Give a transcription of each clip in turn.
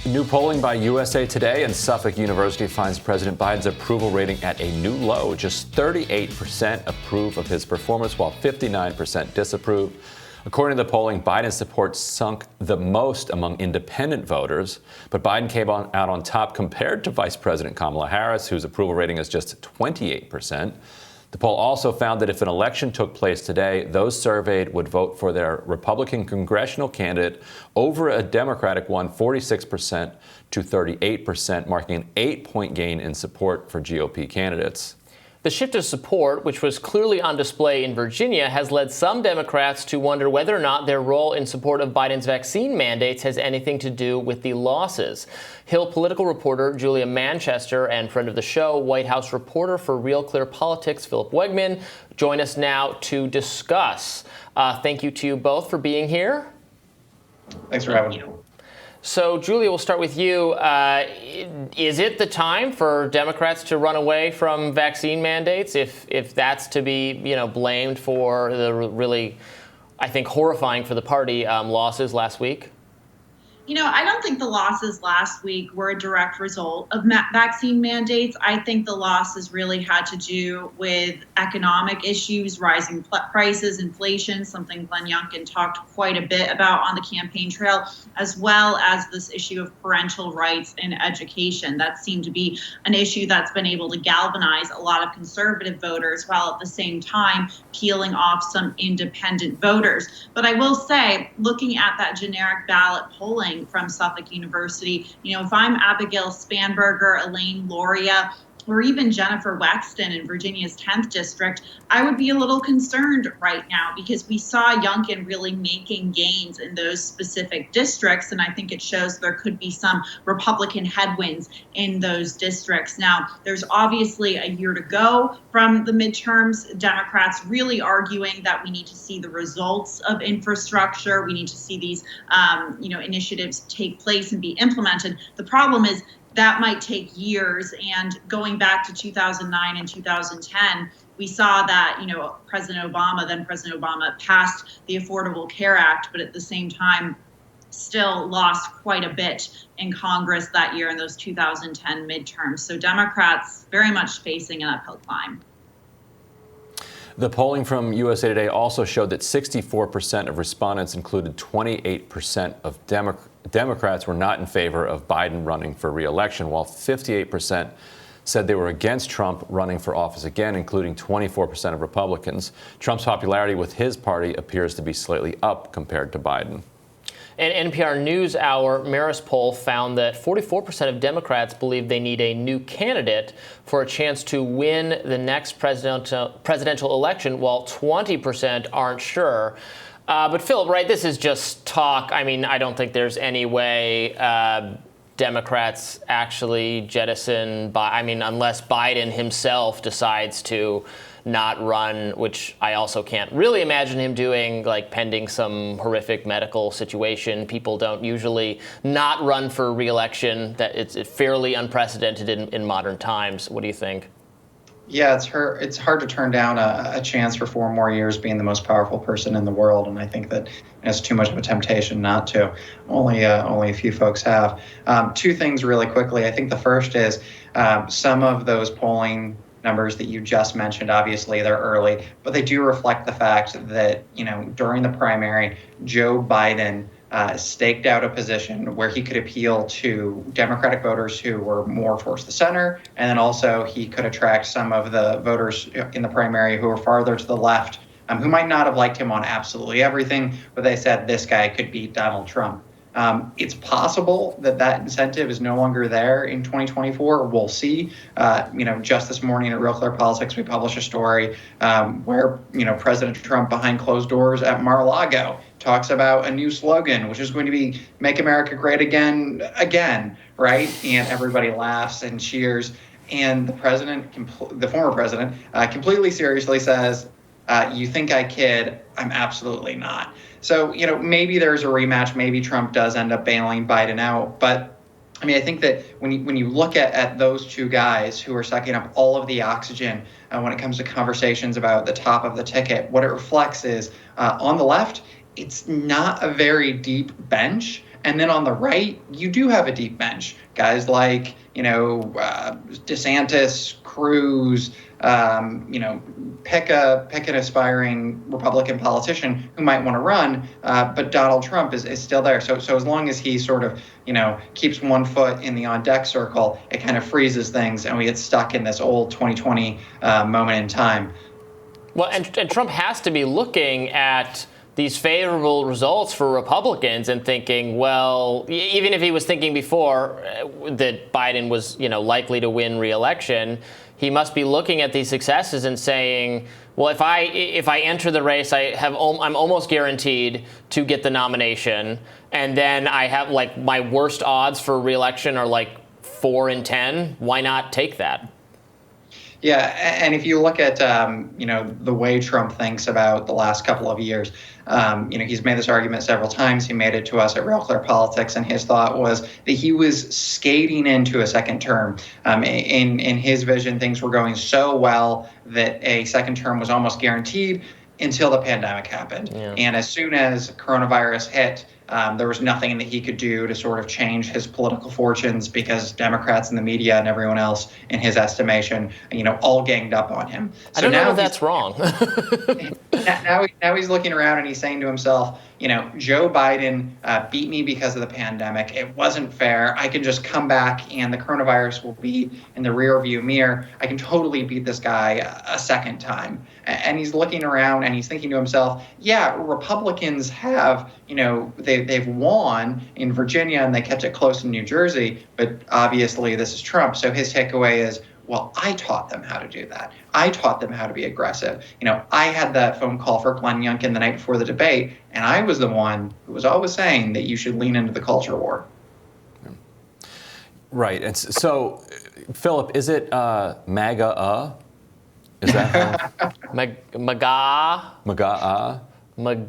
New polling by USA Today and Suffolk University finds President Biden's approval rating at a new low. Just 38% approve of his performance, while 59% disapprove. According to the polling, Biden's support sunk the most among independent voters, but Biden came out on top compared to Vice President Kamala Harris, whose approval rating is just 28%. The poll also found that if an election took place today, those surveyed would vote for their Republican congressional candidate over a Democratic one, 46% to 38%, marking an 8-point gain in support for GOP candidates. The shift of support, which was clearly on display in Virginia, has led some Democrats to wonder whether or not their role in support of Biden's vaccine mandates has anything to do with the losses. Hill political reporter Julia Manchester and friend of the show, White House reporter for Real Clear Politics, Philip Wegman, join us now to discuss. Thank you to you both for being here. Thanks for having me. So, Julia, we'll start with you. Is it the time for Democrats to run away from vaccine mandates if that's to be, blamed for the really, I think, horrifying for the party losses last week? I don't think the losses last week were a direct result of vaccine mandates. I think the losses really had to do with economic issues, rising prices, inflation, something Glenn Youngkin talked quite a bit about on the campaign trail, as well as this issue of parental rights in education. That seemed to be an issue that's been able to galvanize a lot of conservative voters, while at the same time peeling off some independent voters. But I will say, looking at that generic ballot polling from Suffolk University, if I'm Abigail Spanberger, Elaine Loria, or even Jennifer Wexton in Virginia's 10th district, I would be a little concerned right now because we saw Youngkin really making gains in those specific districts. And I think it shows there could be some Republican headwinds in those districts. Now, there's obviously a year to go from the midterms. Democrats really arguing that we need to see the results of infrastructure. We need to see these, initiatives take place and be implemented. The problem is, that might take years. And going back to 2009 and 2010, we saw that, then President Obama passed the Affordable Care Act, but at the same time, still lost quite a bit in Congress that year in those 2010 midterms. So Democrats very much facing an uphill climb. The polling from USA Today also showed that 64% of respondents, included 28% of Democrats, were not in favor of Biden running for re-election, while 58% said they were against Trump running for office again, including 24% of Republicans. Trump's popularity with his party appears to be slightly up compared to Biden. An NPR NewsHour Marist poll found that 44% of Democrats believe they need a new candidate for a chance to win the next presidential election, while 20% aren't sure. But Phil, right, this is just talk. I mean, I don't think there's any way Democrats actually jettison, unless Biden himself decides to not run, which I also can't really imagine him doing, pending some horrific medical situation. People don't usually not run for re-election. That it's fairly unprecedented in modern times. What do you think? Yeah, it's hard to turn down a chance for 4 more years being the most powerful person in the world, and I think that it's too much of a temptation not to. Only a few folks have. 2 things really quickly. I think the first is some of those polling numbers that you just mentioned, obviously they're early, but they do reflect the fact that, during the primary, Joe Biden staked out a position where he could appeal to Democratic voters who were more towards the center, and then also he could attract some of the voters in the primary who were farther to the left, who might not have liked him on absolutely everything, but they said this guy could beat Donald Trump. It's possible that incentive is no longer there in 2024. We'll see. Just this morning at Real Clear Politics, we published a story where, President Trump behind closed doors at Mar-a-Lago talks about a new slogan, which is going to be "Make America Great Again," right? And everybody laughs and cheers. And the former president, completely seriously says, "You think I kid? I'm absolutely not." So, maybe there's a rematch. Maybe Trump does end up bailing Biden out. But I think that when you look at those 2 guys who are sucking up all of the oxygen when it comes to conversations about the top of the ticket, what it reflects is on the left, it's not a very deep bench. And then on the right, you do have a deep bench. Guys like, DeSantis, Cruz, pick an aspiring Republican politician who might want to run, but Donald Trump is still there. So as long as he sort of, keeps one foot in the on deck circle, it kind of freezes things and we get stuck in this old 2020 moment in time. Well, and Trump has to be looking at these favorable results for Republicans and thinking, well, even if he was thinking before that Biden was, likely to win re-election, he must be looking at these successes and saying, well, if I enter the race, I'm almost guaranteed to get the nomination, and then I have my worst odds for re-election are 4 in 10. Why not take that? Yeah, and if you look at the way Trump thinks about the last couple of years, he's made this argument several times. He made it to us at Real Clear Politics, and his thought was that he was skating into a second term. In his vision, things were going so well that a second term was almost guaranteed until the pandemic happened. Yeah. And as soon as coronavirus hit, there was nothing that he could do to sort of change his political fortunes because Democrats and the media and everyone else, in his estimation, all ganged up on him. So I don't know if that's wrong. now he's looking around and he's saying to himself, Joe Biden beat me because of the pandemic. It wasn't fair. I can just come back and the coronavirus will be in the rearview mirror. I can totally beat this guy a second time. And he's looking around and he's thinking to himself, yeah, Republicans have, they've won in Virginia and they kept it close in New Jersey, but obviously this is Trump. So his takeaway is, well, I taught them how to do that. I taught them how to be aggressive. I had that phone call for Glenn Youngkin the night before the debate, and I was the one who was always saying that you should lean into the culture war. Right. And so, Philip, is it MAGA? Is that how? MAGA? MAGA?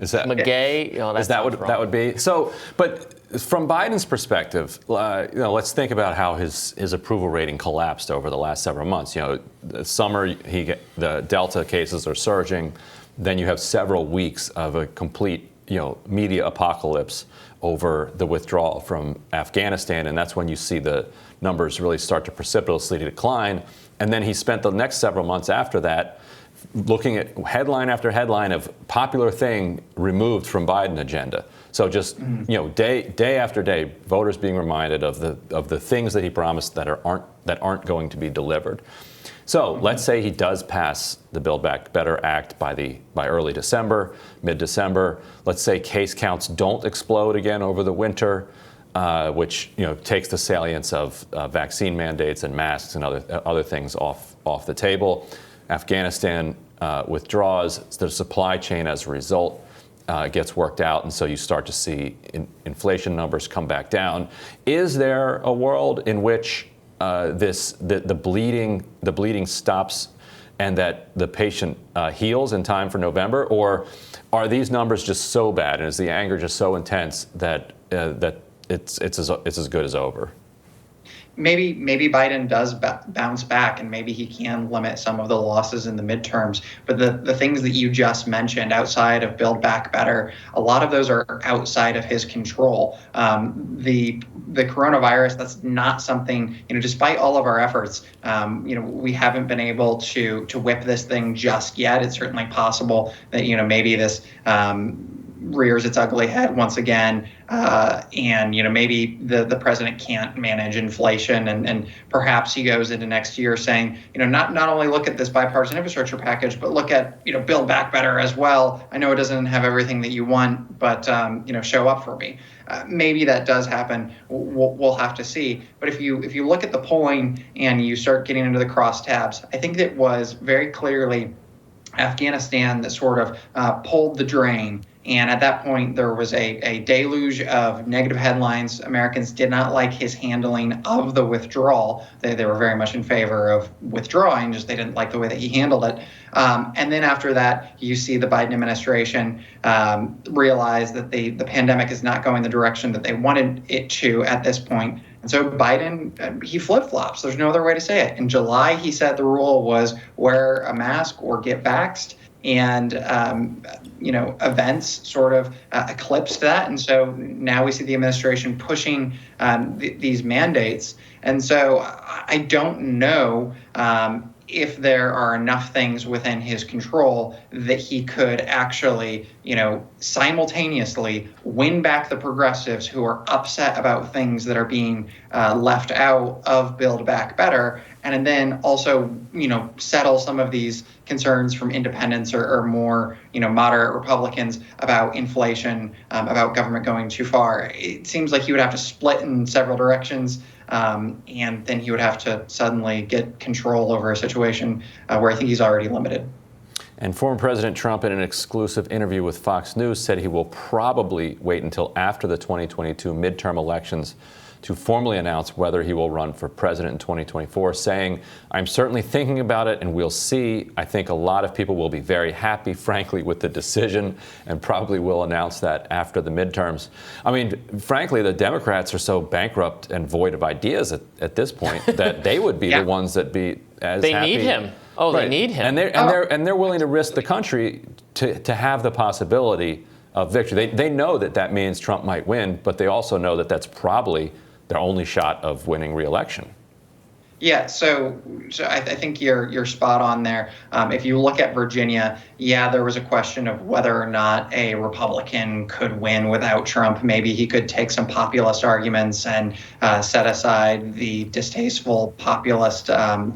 Is that McGay? Is that what that would be? So, but from Biden's perspective, let's think about how his approval rating collapsed over the last several months. The summer the Delta cases are surging, then you have several weeks of a complete media apocalypse over the withdrawal from Afghanistan, and that's when you see the numbers really start to precipitously decline. And then he spent the next several months after that looking at headline after headline of popular thing removed from Biden agenda. So just day after day, voters being reminded of the things that he promised that aren't going to be delivered. So let's say he does pass the Build Back Better Act by early December, mid-December. Let's say case counts don't explode again over the winter, which takes the salience of vaccine mandates and masks and other things off the table. Afghanistan withdraws, the supply chain as a result gets worked out, and so you start to see inflation numbers come back down. Is there a world in which the bleeding stops and that the patient heals in time for November, or are these numbers just so bad and is the anger just so intense that it's as good as over? Maybe Biden does bounce back and maybe he can limit some of the losses in the midterms. But the things that you just mentioned outside of Build Back Better, a lot of those are outside of his control. The coronavirus, that's not something, despite all of our efforts, we haven't been able to whip this thing just yet. It's certainly possible that, maybe this rears its ugly head once again, and maybe the president can't manage inflation, and perhaps he goes into next year saying, not only look at this bipartisan infrastructure package, but look at Build Back Better as well. I know it doesn't have everything that you want, but show up for me. Maybe that does happen. We'll have to see. But if you look at the polling and you start getting into the crosstabs, I think that was very clearly Afghanistan that sort of pulled the drain. And at that point, there was a deluge of negative headlines. Americans did not like his handling of the withdrawal. They were very much in favor of withdrawing, just they didn't like the way that he handled it. And then after that, you see the Biden administration realize that the pandemic is not going the direction that they wanted it to at this point. And so Biden, he flip-flops. There's no other way to say it. In July, he said the rule was wear a mask or get vaxxed. and events sort of eclipsed that. And so now we see the administration pushing these mandates. And so I don't know if there are enough things within his control that he could actually, simultaneously win back the progressives who are upset about things that are being left out of Build Back Better, and then also, settle some of these concerns from independents or more, moderate Republicans about inflation, about government going too far. It seems like he would have to split in several directions. And then he would have to suddenly get control over a situation where I think he's already limited. And former President Trump, in an exclusive interview with Fox News, said he will probably wait until after the 2022 midterm elections to formally announce whether he will run for president in 2024, saying, "I'm certainly thinking about it and we'll see. I think a lot of people will be very happy, frankly, with the decision and probably will announce that after the midterms." I mean, frankly, the Democrats are so bankrupt and void of ideas at this point that they would be the ones that be as they happy. Need him. Oh, right. They need him. And they're willing to risk the country to have the possibility of victory. They know that means Trump might win, but they also know that that's probably their only shot of winning re-election. Yeah, so I think you're spot on there. If you look at Virginia, there was a question of whether or not a Republican could win without Trump. Maybe he could take some populist arguments and set aside the distasteful populist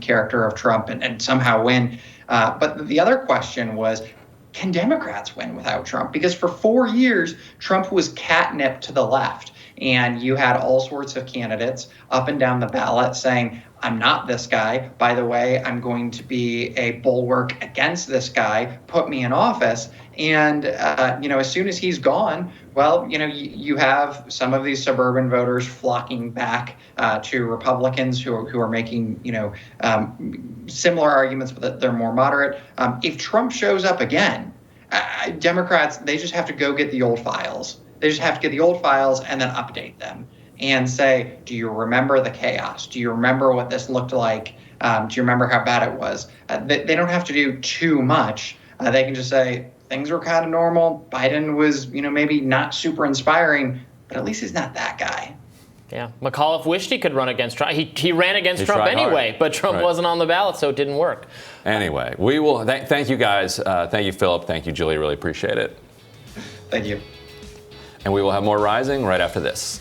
character of Trump and somehow win. But the other question was, can Democrats win without Trump? Because for 4 years, Trump was catnip to the left. And you had all sorts of candidates up and down the ballot saying, I'm not this guy. By the way, I'm going to be a bulwark against this guy. Put me in office. And, as soon as he's gone, well, you have some of these suburban voters flocking back to Republicans who are making, similar arguments, but they're more moderate. If Trump shows up again, Democrats, they just have to go get the old files. They just have to get the old files and then update them and say, do you remember the chaos? Do you remember what this looked like? Do you remember how bad it was? They don't have to do too much. They can just say, things were kind of normal. Biden was, maybe not super inspiring, but at least he's not that guy. Yeah, McAuliffe wished he could run against Trump. He ran against Trump anyway, hard. But Trump wasn't on the ballot, so it didn't work. Anyway, we will. Thank you, guys. Thank you, Philip. Thank you, Julie. Really appreciate it. Thank you. And we will have more Rising right after this.